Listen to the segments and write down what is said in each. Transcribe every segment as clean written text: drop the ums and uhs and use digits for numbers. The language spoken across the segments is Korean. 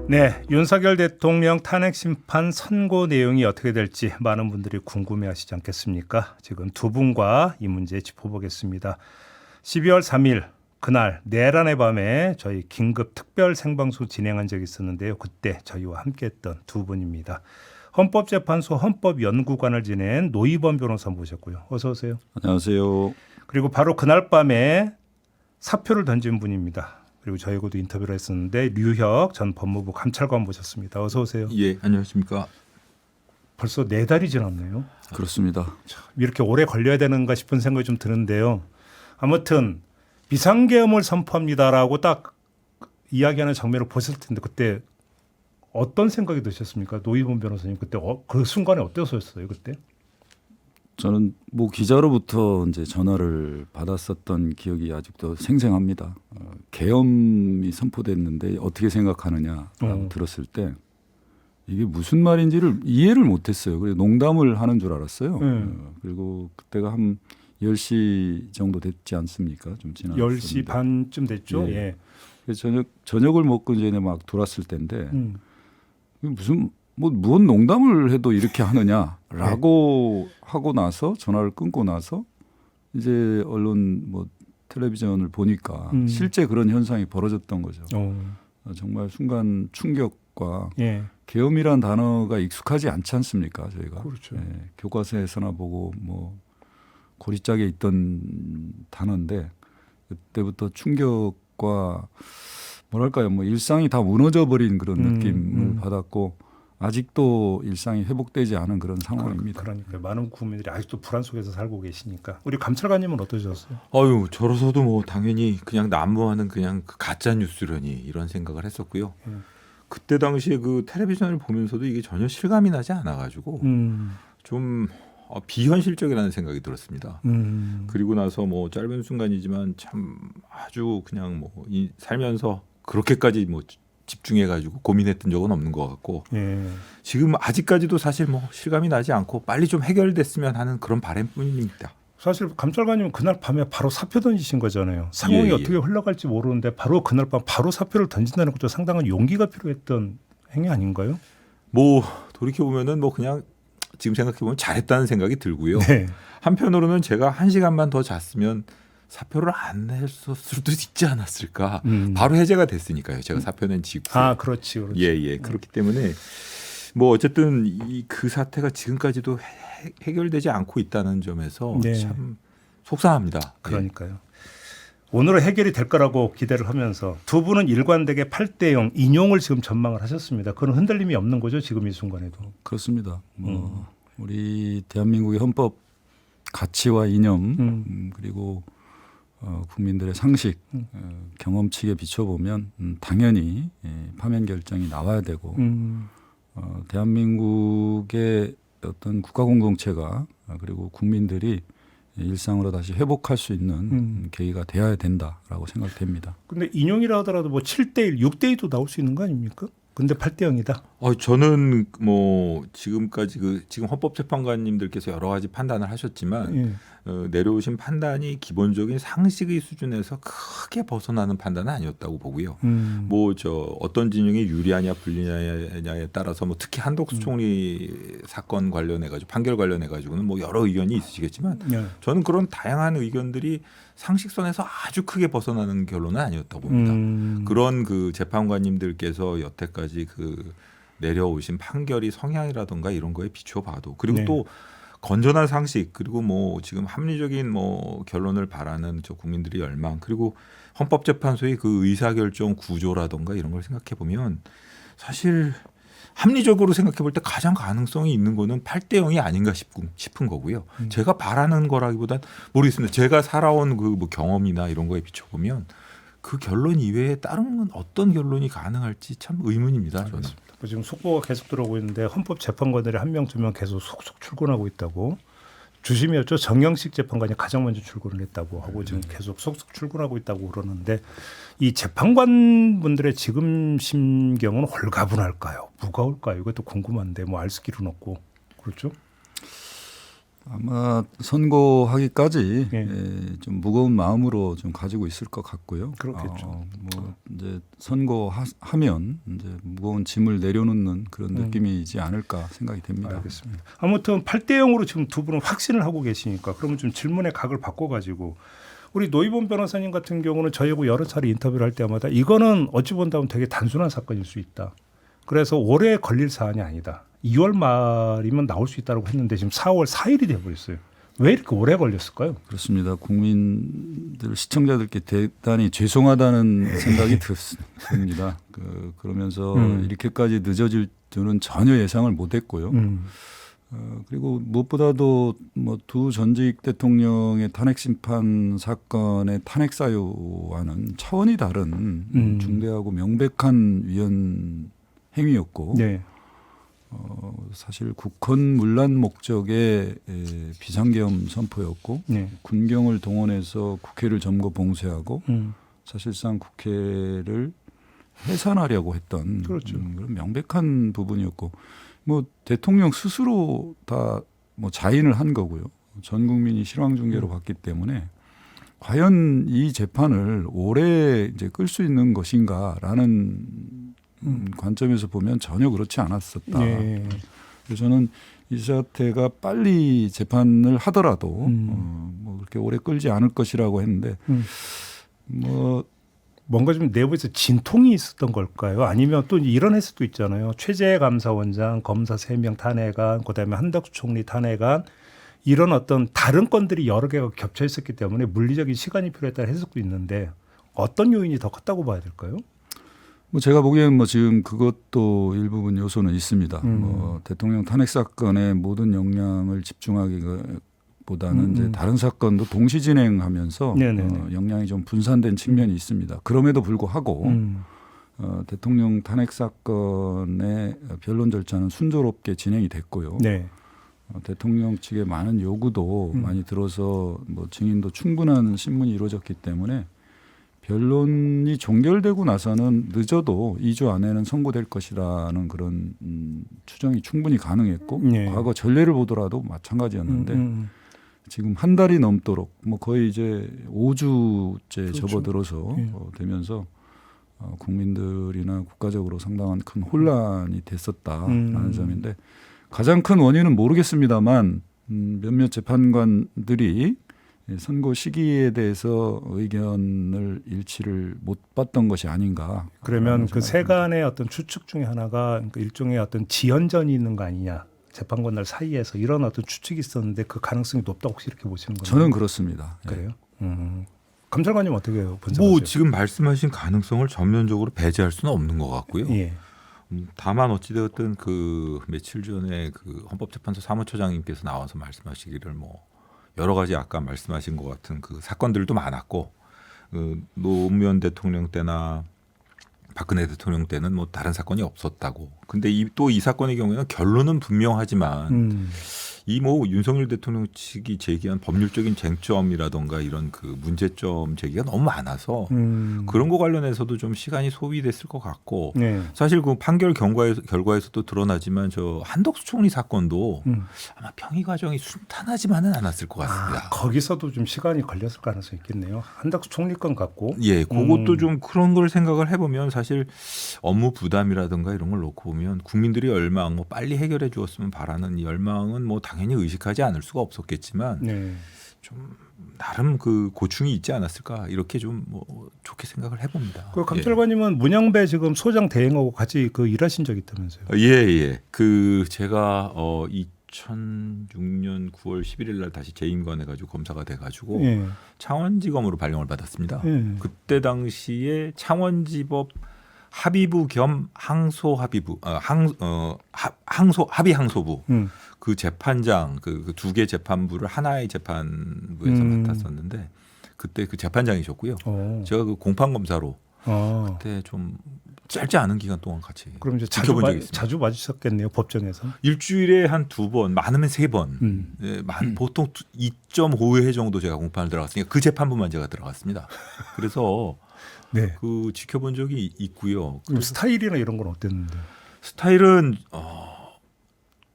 네, 윤석열 대통령 탄핵 심판 선고 내용이 어떻게 될지 많은 분들이 궁금해하시지 않겠습니까? 지금 두 분과 이 문제 짚어보겠습니다. 12월 3일 그날 내란의 밤에 저희 긴급 특별 생방송 진행한 적이 있었는데요. 그때 저희와 함께했던 두 분입니다. 헌법재판소 헌법연구관을 지낸 노희범 변호사 모셨고요. 어서 오세요. 안녕하세요. 그리고 바로 그날 밤에 사표를 던진 분입니다. 그리고 저희하고도 인터뷰를 했었는데 류혁 전 법무부 감찰관 모셨습니다. 어서 오세요. 예, 안녕하십니까. 벌써 4달이 지났네요. 그렇습니다. 참, 이렇게 오래 걸려야 되는가 싶은 생각이 좀 드는데요. 아무튼 비상계엄을 선포합니다라고 딱 이야기하는 장면을 보셨을 텐데 그때 어떤 생각이 드셨습니까? 노희범 변호사님 그때 그 순간에 어떠셨어요? 그때? 저는 뭐 기자로부터 이제 전화를 받았었던 기억이 아직도 생생합니다. 계엄이 선포됐는데 어떻게 생각하느냐라고 들었을 때 이게 무슨 말인지를 이해를 못했어요. 그래서 농담을 하는 줄 알았어요. 그리고 그때가 한 10시 정도 됐지 않습니까? 좀 지났는데 10시 반쯤 됐죠. 예. 예. 그래서 저녁을 먹고 이제 막 돌았을 때인데 무슨 무슨 농담을 해도 이렇게 하느냐라고 하고 나서 전화를 끊고 나서 이제 언론 뭐 텔레비전을 보니까 실제 그런 현상이 벌어졌던 거죠. 정말 순간 충격과 예. 계엄이란 단어가 익숙하지 않지 않습니까? 저희가 그렇죠. 교과서에서나 보고 뭐 고리짝에 있던 단어인데 그때부터 충격과 뭐랄까요, 뭐 일상이 다 무너져 버린 그런 느낌을 받았고. 아직도 일상이 회복되지 않은 그런 상황입니다. 그러니까 많은 국민들이 아직도 불안 속에서 살고 계시니까 우리 감찰관님은 어떠셨어요? 아유, 저로서도 뭐 당연히 그냥 난무하는 그냥 그 가짜 뉴스라니 이런 생각을 했었고요. 그때 당시에 그 텔레비전을 보면서도 이게 전혀 실감이 나지 않아가지고 좀 비현실적이라는 생각이 들었습니다. 그리고 나서 뭐 짧은 순간이지만 참 아주 그냥 뭐 살면서 그렇게까지 뭐 집중해가지고 고민했던 적은 없는 것 같고 지금 아직까지도 사실 뭐 실감이 나지 않고 빨리 좀 해결됐으면 하는 그런 바람뿐입니다. 사실 감찰관님은 그날 밤에 바로 사표 던지신 거잖아요. 상황이 어떻게 흘러갈지 모르는데 바로 그날 밤 바로 사표를 던진다는 것도 상당한 용기가 필요했던 행위 아닌가요? 뭐 돌이켜보면은 뭐 그냥 지금 생각해보면 잘했다는 생각이 들고요. 네. 한편으로는 제가 1시간만 더 잤으면 사표를 안 냈을 수도 있지 않았을까. 바로 해제가 됐으니까요. 제가 사표 낸 직후에. 아, 그렇지. 예. 그렇기 때문에 뭐 어쨌든 그 사태가 지금까지도 해결되지 않고 있다는 점에서 참 속상합니다. 그러니까요. 오늘은 해결이 될 거라고 기대를 하면서 두 분은 일관되게 8대0 인용을 지금 전망을 하셨습니다. 그런 흔들림이 없는 거죠. 지금 이 순간에도. 그렇습니다. 우리 대한민국의 헌법 가치와 이념 그리고 국민들의 상식, 경험치에 비춰보면 당연히 파면 결정이 나와야 되고 대한민국의 어떤 국가 공동체가 그리고 국민들이 일상으로 다시 회복할 수 있는 계기가 되어야 된다라고 생각됩니다. 근데 인용이라 하더라도 뭐 7대1, 6대2도 나올 수 있는 거 아닙니까? 근데 8대0이다. 저는 뭐 지금까지 지금 헌법재판관님들께서 여러 가지 판단을 하셨지만 내려오신 판단이 기본적인 상식의 수준에서 크게 벗어나는 판단은 아니었다고 보고요. 뭐 어떤 진영이 유리하냐 불리하냐에 따라서 뭐 특히 한덕수 총리 사건 관련해 가지고 판결 관련해 가지고는 뭐 여러 의견이 있으시겠지만 저는 그런 다양한 의견들이 상식선에서 아주 크게 벗어나는 결론은 아니었다고 봅니다. 그런 그 재판관님들께서 여태까지 내려오신 판결이 성향이라든가 이런 거에 비춰봐도 그리고 또 건전한 상식 그리고 뭐 지금 합리적인 뭐 결론을 바라는 국민들의 열망 그리고 헌법재판소의 그 의사결정 구조라든가 이런 걸 생각해 보면 사실 합리적으로 생각해 볼 때 가장 가능성이 있는 거는 8대0이 아닌가 싶은 거고요. 제가 바라는 거라기보단 모르겠습니다. 제가 살아온 뭐 경험이나 이런 거에 비춰보면 그 결론 이외에 다른 어떤 결론이 가능할지 참 의문입니다. 저는. 지금 속보가 계속 들어오고 있는데 헌법재판관들이 1명, 2명 계속 속속 출근하고 있다고. 주심이었죠. 정영식 재판관이 가장 먼저 출근을 했다고 하고 지금 계속 속속 출근하고 있다고 그러는데 이 재판관분들의 지금 심경은 홀가분할까요? 무거울까요? 이것도 궁금한데 뭐 알 수 길은 없고 그렇죠? 아마 선고하기까지 예. 좀 무거운 마음으로 좀 가지고 있을 것 같고요. 그렇겠죠. 뭐 이제 선고하면 이제 무거운 짐을 내려놓는 그런 느낌이지 않을까 생각이 됩니다. 알겠습니다. 아무튼 8대 0으로 지금 두 분은 확신을 하고 계시니까 그러면 좀 질문의 각을 바꿔가지고 우리 노희본 변호사님 같은 경우는 저희하고 여러 차례 인터뷰를 할 때마다 이거는 어찌 본다면 되게 단순한 사건일 수 있다. 그래서 오래 걸릴 사안이 아니다. 2월 말이면 나올 수 있다고 했는데 지금 4월 4일이 돼버렸어요. 왜 이렇게 오래 걸렸을까요? 그렇습니다. 국민들 시청자들께 대단히 죄송하다는 생각이 듭니다. 그러면서 이렇게까지 늦어질 줄은 전혀 예상을 못했고요. 그리고 무엇보다도 뭐 두 전직 대통령의 탄핵 심판 사건의 탄핵 사유와는 차원이 다른 중대하고 명백한 위헌 행위였고 네. 사실 국헌 문란 목적의 비상계엄 선포였고 네. 군경을 동원해서 국회를 점거 봉쇄하고 사실상 국회를 해산하려고 했던 그렇죠. 그런 명백한 부분이었고 뭐 대통령 스스로 다 뭐 자인을 한 거고요. 전 국민이 실황 중계로 봤기 때문에 과연 이 재판을 오래 이제 끌 수 있는 것인가라는 관점에서 보면 전혀 그렇지 않았었다. 네. 그래서 저는 이 사태가 빨리 재판을 하더라도 뭐 그렇게 오래 끌지 않을 것이라고 했는데 뭐 뭔가 좀 내부에서 진통이 있었던 걸까요? 아니면 또 이런 해석도 있잖아요. 최재 감사원장, 검사 3명 탄핵안, 그다음에 한덕수 총리 탄핵안 이런 어떤 다른 건들이 여러 개가 겹쳐 있었기 때문에 물리적인 시간이 필요했다는 해석도 있는데 어떤 요인이 더 컸다고 봐야 될까요? 뭐 제가 보기에는 뭐 지금 그것도 일부분 요소는 있습니다. 뭐 대통령 탄핵 사건에 모든 역량을 집중하기보다는 이제 다른 사건도 동시 진행하면서 역량이 좀 분산된 측면이 있습니다. 그럼에도 불구하고 대통령 탄핵 사건의 변론 절차는 순조롭게 진행이 됐고요. 네. 대통령 측의 많은 요구도 많이 들어서 뭐 증인도 충분한 신문이 이루어졌기 때문에 변론이 종결되고 나서는 늦어도 2주 안에는 선고될 것이라는 그런 추정이 충분히 가능했고 네. 과거 전례를 보더라도 마찬가지였는데 지금 한 달이 넘도록 뭐 거의 이제 5주째 그렇죠. 접어들어서 되면서 국민들이나 국가적으로 상당한 큰 혼란이 됐었다라는 점인데 가장 큰 원인은 모르겠습니다만 몇몇 재판관들이 선고 시기에 대해서 의견을 일치를 못 봤던 것이 아닌가. 그러면 그 세간의 어떤 추측 중에 하나가 그러니까 일종의 어떤 지연전이 있는 거 아니냐. 재판관들 사이에서 이런 어떤 추측이 있었는데 그 가능성이 높다고 혹시 이렇게 보시는 거예요? 저는 그렇습니다. 그래요? 감찰관님 어떻게 분석하세요? 뭐 지금 말씀하신 가능성을 전면적으로 배제할 수는 없는 것 같고요. 예. 다만 어찌되었든 그 며칠 전에 그 헌법재판소 사무처장님께서 나와서 말씀하시기를 뭐 여러 가지 아까 말씀하신 것 같은 그 사건들도 많았고 노무현 대통령 때나 박근혜 대통령 때는 뭐 다른 사건이 없었다고. 근데 또 이 사건의 경우에는 결론은 분명하지만 이 뭐 윤석열 대통령 측이 제기한 법률적인 쟁점이라던가 이런 그 문제점 제기가 너무 많아서 그런 거 관련해서도 좀 시간이 소비됐을 것 같고 네. 사실 그 판결 결과에서도 드러나지만 저 한덕수 총리 사건도 아마 평의 과정이 순탄하지만은 않았을 것 같습니다. 거기서도 좀 시간이 걸렸을 가능성이 있겠네요. 한덕수 총리 건 같고. 예, 그것도 좀 그런 걸 생각을 해보면 사실 업무 부담이라든가 이런 걸 놓고 보면 국민들의 열망, 뭐 빨리 해결해 주었으면 바라는 열망은 뭐 당연히 의식하지 않을 수가 없었겠지만 네. 좀 나름 그 고충이 있지 않았을까 이렇게 좀 뭐 좋게 생각을 해봅니다. 그 감찰관님은 문영배 지금 소장 대행하고 같이 그 일하신 적 있다면서요? 예. 그 제가 2006년 9월 11일 날 다시 재임관해가지고 검사가 돼가지고 예. 창원지검으로 발령을 받았습니다. 예. 그때 당시에 창원지법 합의부 겸 항소합의부, 합의항소부 그 재판장 그 두 개 재판부를 하나의 재판부에서 맡았었는데 그때 그 재판장이셨고요. 제가 그 공판 검사로 그때 좀 짧지 않은 기간 동안 같이 그럼 이제 지켜본 적이 있습니다. 자주 마주쳤겠네요, 법정에서. 일주일에 한 2번, 많으면 3번. 예, 보통 2.5회 정도 제가 공판을 들어갔으니까 그 재판부만 제가 들어갔습니다. 그래서 네. 그 지켜본 적이 있고요. 그럼 스타일이나 이런 건 어땠는데? 스타일은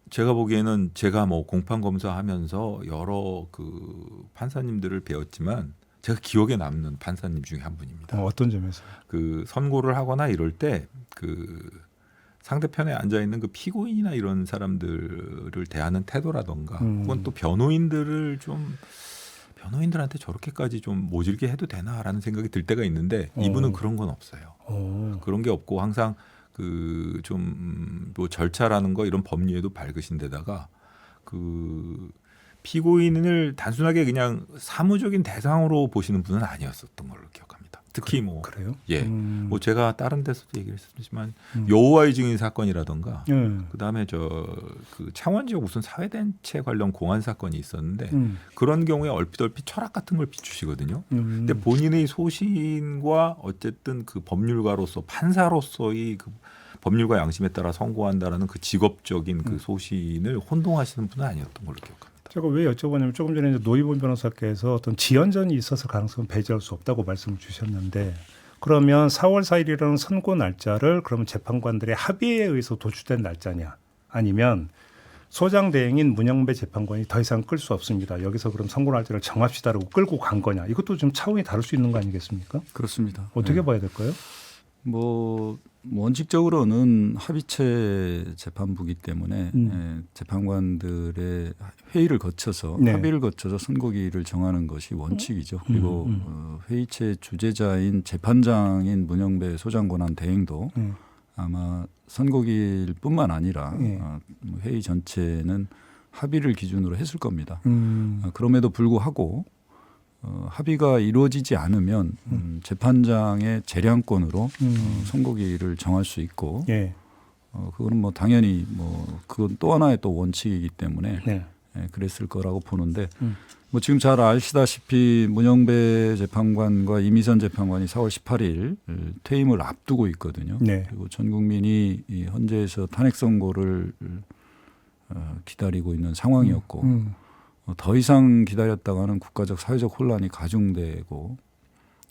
제가 보기에는 제가 뭐 공판 검사하면서 여러 그 판사님들을 배웠지만 제가 기억에 남는 판사님 중에 한 분입니다. 어떤 점에서? 그 선고를 하거나 이럴 때 그 상대편에 앉아 있는 그 피고인이나 이런 사람들을 대하는 태도라던가 혹은 또 변호인들을 좀 변호인들한테 저렇게까지 좀 모질게 해도 되나라는 생각이 들 때가 있는데 이분은 그런 건 없어요. 그런 게 없고 항상 그 좀 뭐 절차라는 거 이런 법리에도 밝으신 데다가 그 피고인을 단순하게 그냥 사무적인 대상으로 보시는 분은 아니었었던 걸로 기억합니다. 특히 뭐 그래요? 예, 뭐 제가 다른 데서도 얘기를 했지만 여호와의 증인 사건이라던가 그다음에 저 그 창원 지역 무슨 사회단체 관련 공안 사건이 있었는데 그런 경우에 얼핏 철학 같은 걸 비추시거든요. 근데 본인의 소신과 어쨌든 그 법률가로서 판사로서의 그 법률가 양심에 따라 선고한다라는 그 직업적인 그 소신을 혼동하시는 분은 아니었던 걸로 기억합니다. 제가 왜 여쭤보냐면 조금 전에 이제 노희본 변호사께서 어떤 지연전이 있어서 가능성은 배제할 수 없다고 말씀을 주셨는데 그러면 4월 4일이라는 선고 날짜를 그러면 재판관들의 합의에 의해서 도출된 날짜냐 아니면 소장 대행인 문영배 재판관이 더 이상 끌 수 없습니다. 여기서 그럼 선고 날짜를 정합시다라고 끌고 간 거냐 이것도 좀 차원이 다를 수 있는 거 아니겠습니까? 그렇습니다. 어떻게 봐야 될까요? 뭐 원칙적으로는 합의체 재판부기 때문에 재판관들의 회의를 거쳐서 합의를 거쳐서 선고기를 정하는 것이 원칙이죠. 그리고 회의체 주재자인 재판장인 문영배 소장권한 대행도 아마 선고기일뿐만 아니라 회의 전체는 합의를 기준으로 했을 겁니다. 그럼에도 불구하고 합의가 이루어지지 않으면 재판장의 재량권으로 선고기를 정할 수 있고 그거는 뭐 당연히 뭐 그건 또 하나의 또 원칙이기 때문에 그랬을 거라고 보는데 뭐 지금 잘 아시다시피 문영배 재판관과 이미선 재판관이 4월 18일 퇴임을 앞두고 있거든요. 그리고 전 국민이 이 헌재에서 탄핵 선고를 기다리고 있는 상황이었고 더 이상 기다렸다가는 국가적 사회적 혼란이 가중되고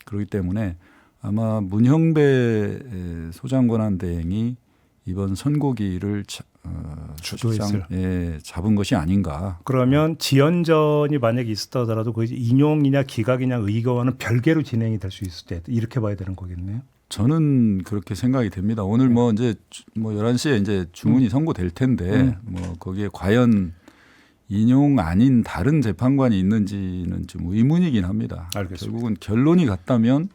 그렇기 때문에 아마 문형배 소장권한 대행이 이번 선고기를 주도했을 잡은 것이 아닌가. 그러면 지연전이 만약에 있었다 하더라도 그 인용이냐 기각이냐 의거와는 별개로 진행이 될 수 있을 때 이렇게 봐야 되는 거겠네요. 저는 그렇게 생각이 됩니다. 오늘 뭐 이제 뭐 11시에 이제 주문이 선고될 텐데 뭐 거기에 과연 인용 아닌 다른 재판관이 있는지는 좀 의문이긴 합니다. 알겠습니다. 결국은 결론이 같다면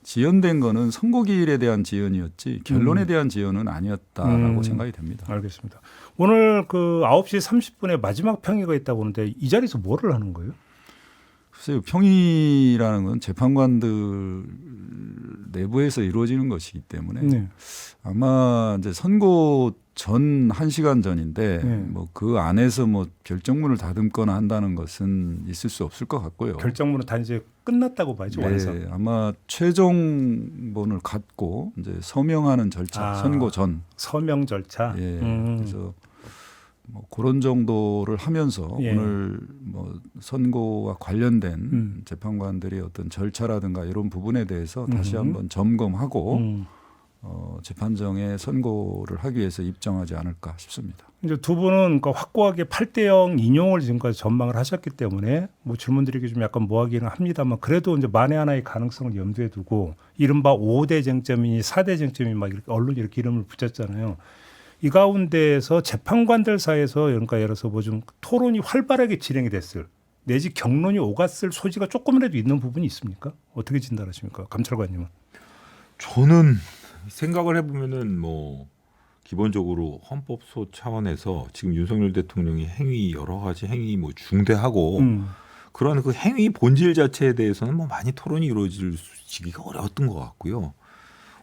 지연된 거는 선고기일에 대한 지연이었지 결론에 대한 지연은 아니었다라고 생각이 됩니다. 알겠습니다. 오늘 그 9시 30분에 마지막 평의가 있다고 하는데 이 자리에서 뭐를 하는 거예요? 글쎄요. 평의라는 건 재판관들 내부에서 이루어지는 것이기 때문에 아마 이제 선고 전 1시간 전인데 뭐 그 안에서 뭐 결정문을 다듬거나 한다는 것은 있을 수 없을 것 같고요. 결정문은 다 이제 끝났다고 봐야죠. 완성. 아마 최종본을 갖고 이제 서명하는 절차, 선고 전 서명 절차. 그래서 뭐 그런 정도를 하면서 오늘 뭐 선고와 관련된 재판관들의 어떤 절차라든가 이런 부분에 대해서 다시 한번 점검하고 재판정에 선고를 하기 위해서 입정하지 않을까 싶습니다. 이제 두 분은 그 확고하게 8대0 인용을 지금까지 전망을 하셨기 때문에 뭐 질문드리기 좀 약간 뭐하기는 합니다만 그래도 이제 만에 하나의 가능성을 염두에 두고 이른바 5대 쟁점이니 4대 쟁점이 막 이렇게 언론이 이렇게 이름을 붙였잖아요. 이 가운데에서 재판관들 사이에서 그러니까 예를 들어서 뭐 좀 토론이 활발하게 진행이 됐을 내지 격론이 오갔을 소지가 조금이라도 있는 부분이 있습니까? 어떻게 진단하십니까? 감찰관님은. 저는 생각을 해보면은 뭐 기본적으로 헌법소 차원에서 지금 윤석열 대통령이 행위 여러 가지 행위 뭐 중대하고 그런 그 행위 본질 자체에 대해서는 뭐 많이 토론이 이루어지기가 어려웠던 것 같고요.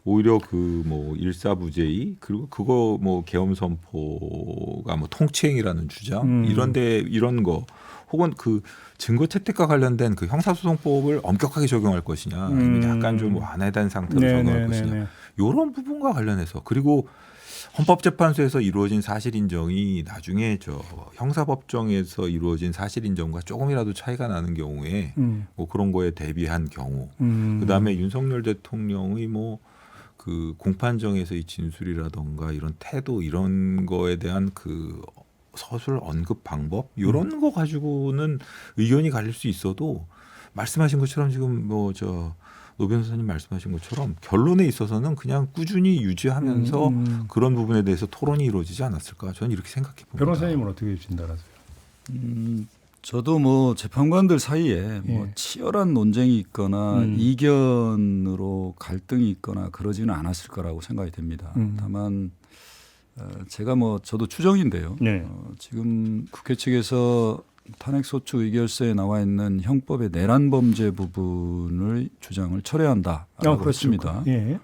오히려 그 뭐 일사부재의 그리고 그거 뭐 계엄 선포가 뭐 통치행위라는 주장 이런데 이런 거 혹은 그 증거 채택과 관련된 그 형사소송법을 엄격하게 적용할 것이냐 아니면 약간 좀 완화된 상태로 적용할 것이냐 이런 부분과 관련해서 그리고 헌법재판소에서 이루어진 사실인정이 나중에 저 형사법정에서 이루어진 사실인정과 조금이라도 차이가 나는 경우에 뭐 그런 거에 대비한 경우 그다음에 윤석열 대통령의 뭐 그 공판정에서의 진술이라던가 이런 태도 이런 거에 대한 그 서술 언급 방법 이런 거 가지고는 의견이 갈릴 수 있어도 말씀하신 것처럼 지금 뭐 노 변호사님 말씀하신 것처럼 결론에 있어서는 그냥 꾸준히 유지하면서 그런 부분에 대해서 토론이 이루어지지 않았을까 저는 이렇게 생각해 봅니다. 변호사님은 어떻게 진단하세요? 저도 뭐 재판관들 사이에 뭐 치열한 논쟁이 있거나 이견으로 갈등이 있거나 그러지는 않았을 거라고 생각이 됩니다. 다만 제가 뭐 저도 추정인데요. 네. 지금 국회 측에서 탄핵소추 의결서에 나와 있는 형법의 내란 범죄 부분을 주장을 철회한다라고 했습니다. 예.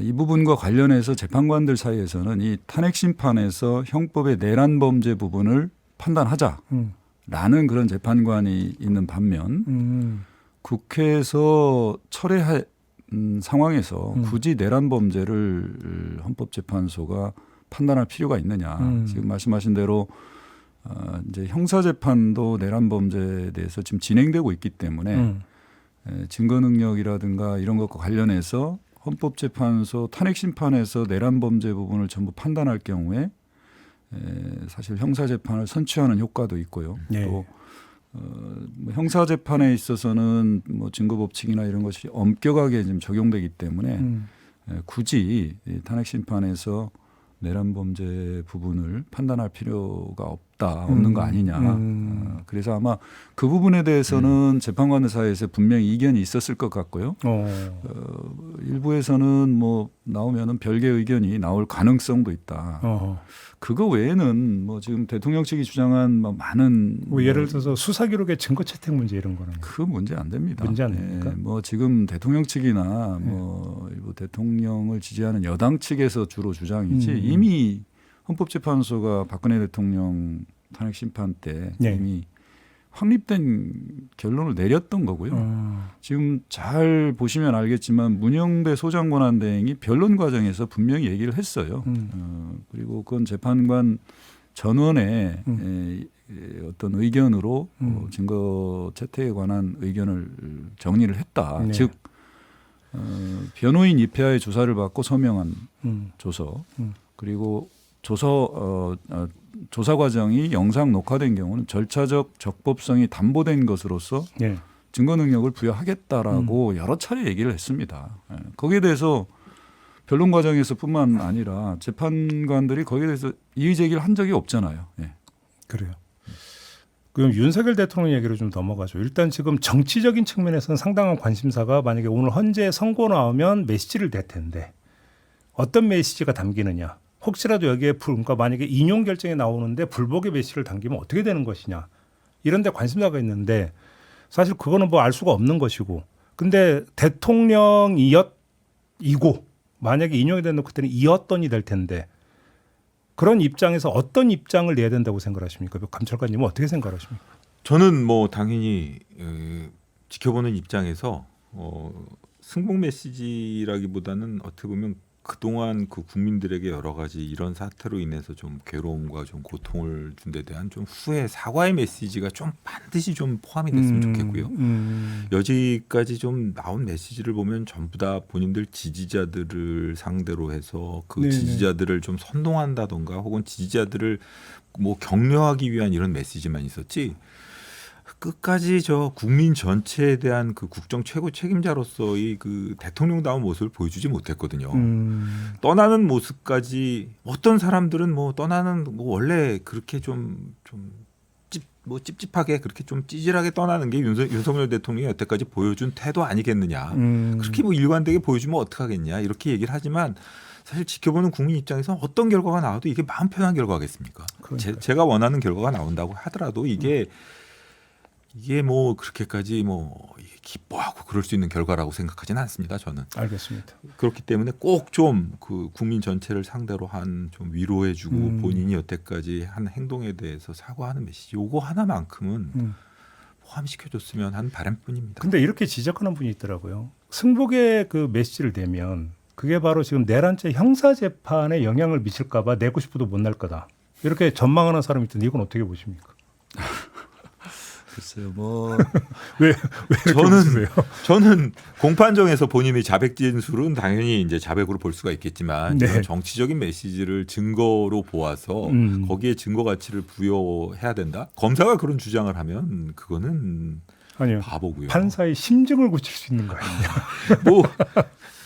이 부분과 관련해서 재판관들 사이에서는 이 탄핵 심판에서 형법의 내란 범죄 부분을 판단하자라는 그런 재판관이 있는 반면 국회에서 철회할 상황에서 굳이 내란 범죄를 헌법재판소가 판단할 필요가 있느냐. 지금 말씀하신 대로 이제 형사재판도 내란 범죄에 대해서 지금 진행되고 있기 때문에 증거 능력이라든가 이런 것과 관련해서 헌법재판소 탄핵심판에서 내란 범죄 부분을 전부 판단할 경우에 사실 형사재판을 선취하는 효과도 있고요. 네. 또 뭐 형사재판에 있어서는 뭐 증거법칙이나 이런 것이 엄격하게 지금 적용되기 때문에 굳이 이 탄핵심판에서 내란 범죄 부분을 판단할 필요가 없는 거 아니냐. 그래서 아마 그 부분에 대해서는 재판관들 사이에서 분명히 이견이 있었을 것 같고요. 일부에서는 뭐 나오면은 별개의 의견이 나올 가능성도 있다. 그거 외에는 뭐 지금 대통령 측이 주장한 뭐 많은 뭐 예를 들어서 수사 기록의 증거 채택 문제 이런 거는 그 문제 안 됩니다. 문제 안 됩니까? 뭐 지금 대통령 측이나 뭐 일부 대통령을 지지하는 여당 측에서 주로 주장이지 이미 헌법재판소가 박근혜 대통령 탄핵 심판 때 이미 확립된 결론을 내렸던 거고요. 지금 잘 보시면 알겠지만 문영배 소장권한 대행이 변론 과정에서 분명히 얘기를 했어요. 그리고 그건 재판관 전원의 어떤 의견으로 증거 채택에 관한 의견을 정리를 했다. 네. 즉 변호인 입회하에 조사를 받고 서명한 조서 그리고 조사 과정이 영상 녹화된 경우는 절차적 적법성이 담보된 것으로서 네. 증거 능력을 부여하겠다라고 여러 차례 얘기를 했습니다. 거기에 대해서 변론 과정에서뿐만 아니라 재판관들이 거기에 대해서 이의 제기를 한 적이 없잖아요. 그래요. 그럼 윤석열 대통령 얘기로 좀 넘어가죠. 일단 지금 정치적인 측면에서는 상당한 관심사가 만약에 오늘 헌재 선고 나오면 메시지를 낼 텐데 어떤 메시지가 담기느냐. 혹시라도 여기에 그러니까 만약에 인용 결정이 나오는데 불복의 메시지를 담기면 어떻게 되는 것이냐. 이런 데 관심사가 있는데 사실 그거는 뭐 알 수가 없는 것이고. 근데 대통령이고 만약에 인용이 되는 그때는 이었던이 될 텐데 그런 입장에서 어떤 입장을 내야 된다고 생각하십니까? 감찰관님은 어떻게 생각하십니까? 저는 뭐 당연히 지켜보는 입장에서 승복 메시지라기보다는 어떻게 보면 그동안 그 국민들에게 여러 가지 이런 사태로 인해서 좀 괴로움과 좀 고통을 준 데 대한 좀 후회, 사과의 메시지가 좀 반드시 좀 포함이 됐으면 좋겠고요. 여지까지 좀 나온 메시지를 보면 전부 다 본인들 지지자들을 상대로 해서 그 네네. 지지자들을 좀 선동한다던가 혹은 지지자들을 뭐 격려하기 위한 이런 메시지만 있었지 끝까지 저 국민 전체에 대한 그 국정 최고 책임자로서의 그 대통령다운 모습을 보여주지 못했거든요. 떠나는 모습까지 어떤 사람들은 뭐 떠나는 뭐 원래 그렇게 좀 찝찝하게 그렇게 좀 찌질하게 떠나는 게 윤석열 대통령이 여태까지 보여준 태도 아니겠느냐. 그렇게 뭐 일관되게 보여주면 어떡하겠냐 이렇게 얘기를 하지만 사실 지켜보는 국민 입장에서 어떤 결과가 나와도 이게 마음 편한 결과겠습니까? 제가 원하는 결과가 나온다고 하더라도 이게 뭐 그렇게까지 뭐 기뻐하고 그럴 수 있는 결과라고 생각하지는 않습니다. 저는. 알겠습니다. 그렇기 때문에 꼭 좀 그 국민 전체를 상대로 한 좀 위로해주고 본인이 여태까지 한 행동에 대해서 사과하는 메시지 요거 하나만큼은 포함시켜줬으면 하는 바람뿐입니다. 근데 이렇게 지적하는 분이 있더라고요. 승복의 그 메시지를 내면 그게 바로 지금 내란죄 형사재판에 영향을 미칠까 봐 내고 싶어도 못 낼 거다. 이렇게 전망하는 사람이 있던데 이건 어떻게 보십니까? 글쎄요, 뭐 왜 이렇게 웃으세요? 저는 공판정에서 본인의 자백 진술은 당연히 이제 자백으로 볼 수가 있겠지만 네. 이런 정치적인 메시지를 증거로 보아서 거기에 증거 가치를 부여해야 된다. 검사가 그런 주장을 하면 그거는 아니요. 바보고요. 판사의 심증을 고칠 수 있는 거 아니냐. 뭐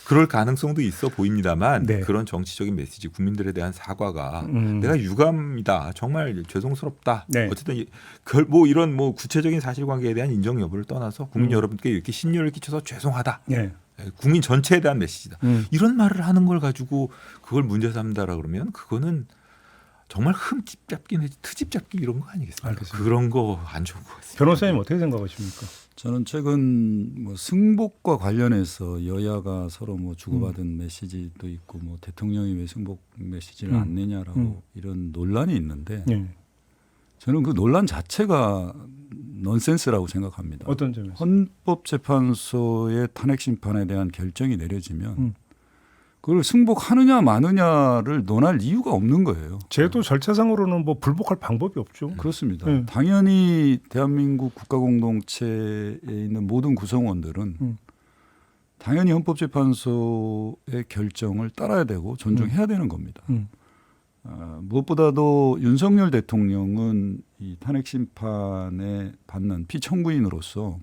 그럴 가능성도 있어 보입니다만 네. 그런 정치적인 메시지, 국민들에 대한 사과가 내가 유감이다, 정말 죄송스럽다. 네. 어쨌든 뭐 이런 뭐 구체적인 사실관계에 대한 인정 여부를 떠나서 국민 여러분께 이렇게 신뢰를 끼쳐서 죄송하다. 네. 국민 전체에 대한 메시지다. 이런 말을 하는 걸 가지고 그걸 문제 삼다라 그러면 그거는 정말 흠집 잡기 내지 트집 잡기 이런 거 아니겠습니까? 알겠습니다. 그런 거 안 좋은 것 같습니다. 변호사님 어떻게 생각하십니까? 저는 최근 뭐 승복과 관련해서 여야가 서로 뭐 주고받은 메시지도 있고 뭐 대통령이 왜 승복 메시지를 안 내냐라고 이런 논란이 있는데 네. 저는 그 논란 자체가 넌센스라고 생각합니다. 어떤 점에서? 헌법재판소의 탄핵 심판에 대한 결정이 내려지면 그걸 승복하느냐 마느냐를 논할 이유가 없는 거예요. 제도 절차상으로는 뭐 불복할 방법이 없죠. 그렇습니다. 네. 당연히 대한민국 국가공동체에 있는 모든 구성원들은 당연히 헌법재판소의 결정을 따라야 되고 존중해야 되는 겁니다. 무엇보다도 윤석열 대통령은 이 탄핵 심판에 받는 피청구인으로서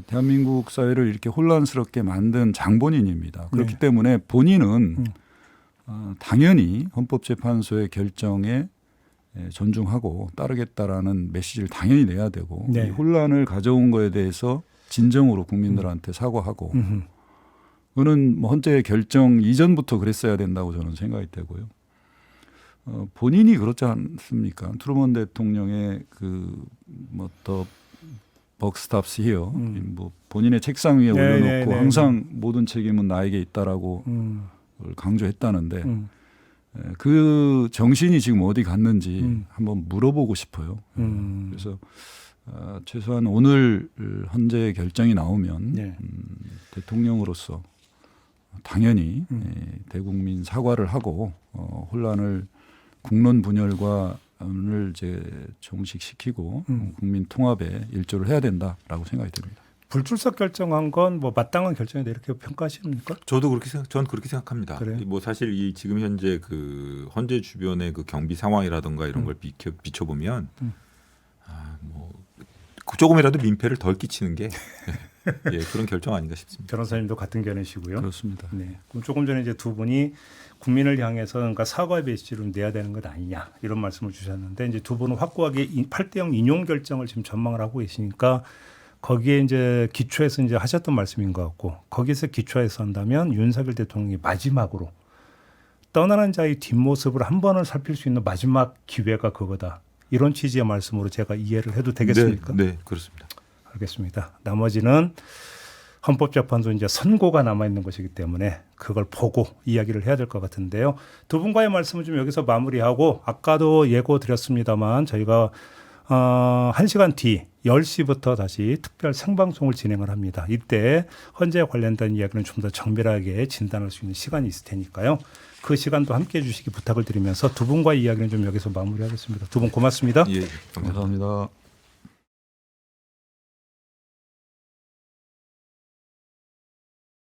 대한민국 사회를 이렇게 혼란스럽게 만든 장본인입니다. 그렇기 네. 때문에 본인은 당연히 헌법재판소의 결정에 존중하고 따르겠다라는 메시지를 당연히 내야 되고 네. 이 혼란을 가져온 거에 대해서 진정으로 국민들한테 사과하고 그거는 뭐 헌재 결정 이전부터 그랬어야 된다고 저는 생각이 되고요. 본인이 그렇지 않습니까? 트루먼 대통령의 그뭐더 벅스탑스 히어 뭐 본인의 책상 위에 올려놓고 항상 모든 책임은 나에게 있다라고 강조했다는데 그 정신이 지금 어디 갔는지 한번 물어보고 싶어요. 그래서 최소한 오늘 헌재 결정이 나오면 네. 대통령으로서 당연히 대국민 사과를 하고 혼란을 국론 분열과 을 이제 종식시키고 국민 통합에 일조를 해야 된다라고 생각이 듭니다. 불출석 결정한 건 뭐 마땅한 결정이다 이렇게 평가하십니까? 저도 전 그렇게 생각합니다. 그래요? 뭐 사실 이 지금 현재 그 헌재 주변의 그 경비 상황이라든가 이런 걸 비춰보면 뭐 조금이라도 민폐를 덜 끼치는 게 예, 그런 결정 아닌가 싶습니다. 변호사님도 같은 견해시고요. 그렇습니다. 네. 그럼 조금 전에 이제 두 분이 국민을 향해서 그러니까 사과의 메시지를 내야 되는 것 아니냐 이런 말씀을 주셨는데 이제 두 분은 확고하게 8대0 인용 결정을 지금 전망을 하고 계시니까 거기에 이제 기초해서 이제 하셨던 말씀인 것 같고 거기서 기초해서 한다면 윤석열 대통령이 마지막으로 떠나는 자의 뒷모습을 한 번은 살필 수 있는 마지막 기회가 그거다. 이런 취지의 말씀으로 제가 이해를 해도 되겠습니까? 네, 그렇습니다. 알겠습니다. 나머지는 헌법재판소 이제 선고가 남아 있는 것이기 때문에 그걸 보고 이야기를 해야 될 것 같은데요. 두 분과의 말씀을 좀 여기서 마무리하고 아까도 예고 드렸습니다만 저희가 1시간 뒤 10시부터 다시 특별 생방송을 진행을 합니다. 이때 헌재에 관련된 이야기는 좀 더 정밀하게 진단할 수 있는 시간이 있을 테니까요. 그 시간도 함께해 주시기 부탁을 드리면서 두 분과의 이야기는 좀 여기서 마무리하겠습니다. 두 분 고맙습니다. 예, 감사합니다.